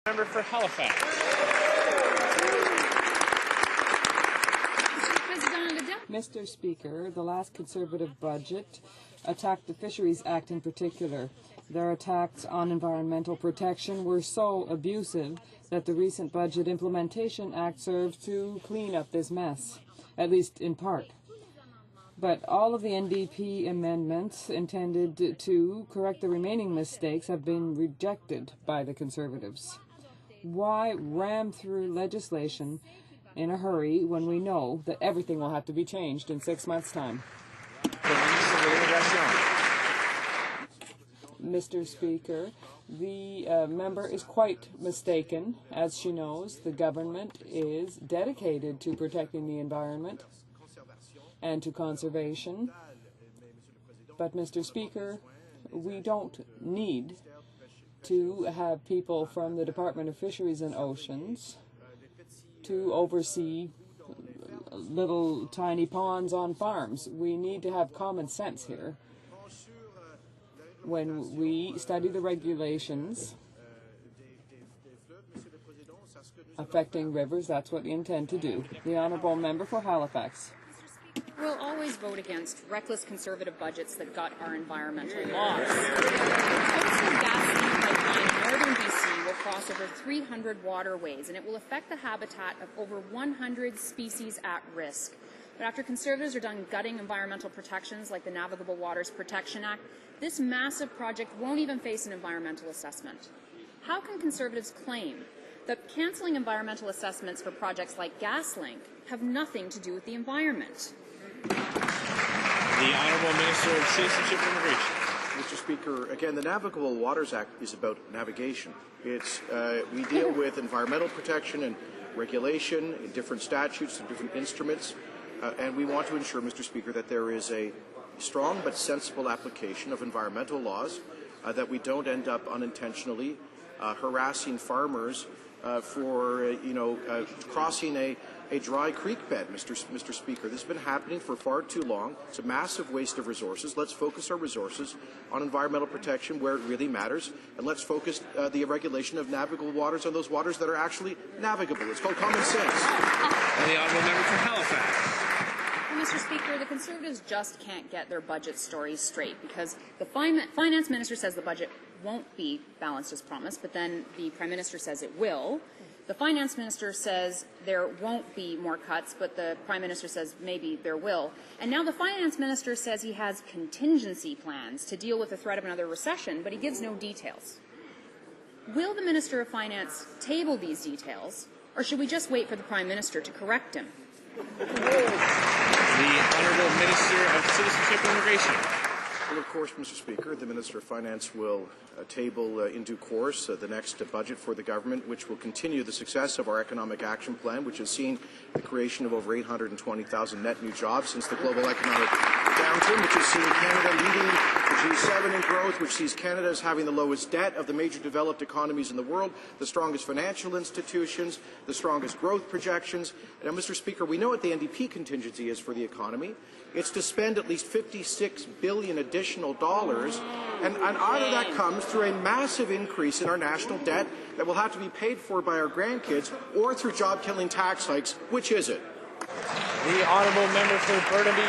Member for Halifax. Mr. Speaker, the last Conservative budget attacked the Fisheries Act in particular. Their attacks on environmental protection were so abusive that the recent Budget Implementation Act served to clean up this mess, at least in part. But all of the NDP amendments intended to correct the remaining mistakes have been rejected by the Conservatives. Why ram through legislation in a hurry when we know that everything will have to be changed in 6 months' time? Mr. Speaker, the member is quite mistaken. As she knows, the government is dedicated to protecting the environment and to conservation. But, Mr. Speaker, we don't need to have people from the Department of Fisheries and Oceans to oversee little tiny ponds on farms. We need to have common sense here. When we study the regulations affecting rivers, that's what we intend to do. The Honourable Member for Halifax. We'll always vote against reckless Conservative budgets that gut our environmental laws. Northern BC will cross over 300 waterways, and it will affect the habitat of over 100 species at risk. But after Conservatives are done gutting environmental protections like the Navigable Waters Protection Act, this massive project won't even face an environmental assessment. How can Conservatives claim that cancelling environmental assessments for projects like GasLink have nothing to do with the environment? The Honourable Minister of Citizenship and Immigration. Mr. Speaker, again, the Navigable Waters Act is about navigation. We deal with environmental protection and regulation in different statutes and different instruments, and we want to ensure, Mr. Speaker, that there is a strong but sensible application of environmental laws, that we don't end up unintentionally harassing farmers for crossing a dry creek bed, Mr. Speaker. This has been happening for far too long. It's a massive waste of resources. Let's focus our resources on environmental protection where it really matters, and let's focus the regulation of navigable waters on those waters that are actually navigable. It's called common sense. And the Honourable Member for Halifax. Well, Mr. Speaker, the Conservatives just can't get their budget stories straight because the Finance Minister says the budget won't be balanced as promised, but then the Prime Minister says it will. The Finance Minister says there won't be more cuts, but the Prime Minister says maybe there will. And now the Finance Minister says he has contingency plans to deal with the threat of another recession, but he gives no details. Will the Minister of Finance table these details, or should we just wait for the Prime Minister to correct him? The Honourable Minister of Citizenship and Immigration. Well, of course, Mr. Speaker, the Minister of Finance will table in due course the next budget for the government, which will continue the success of our economic action plan, which has seen the creation of over 820,000 net new jobs since the global economic downturn, which has seen Canada leading the G7 in growth, which sees Canada as having the lowest debt of the major developed economies in the world, the strongest financial institutions, the strongest growth projections. And, Mr. Speaker, we know what the NDP contingency is for the economy. It's to spend at least $56 billion additional dollars, and either that comes through a massive increase in our national debt that will have to be paid for by our grandkids, or through job-killing tax hikes. Which is it? The Honourable Member for Burnaby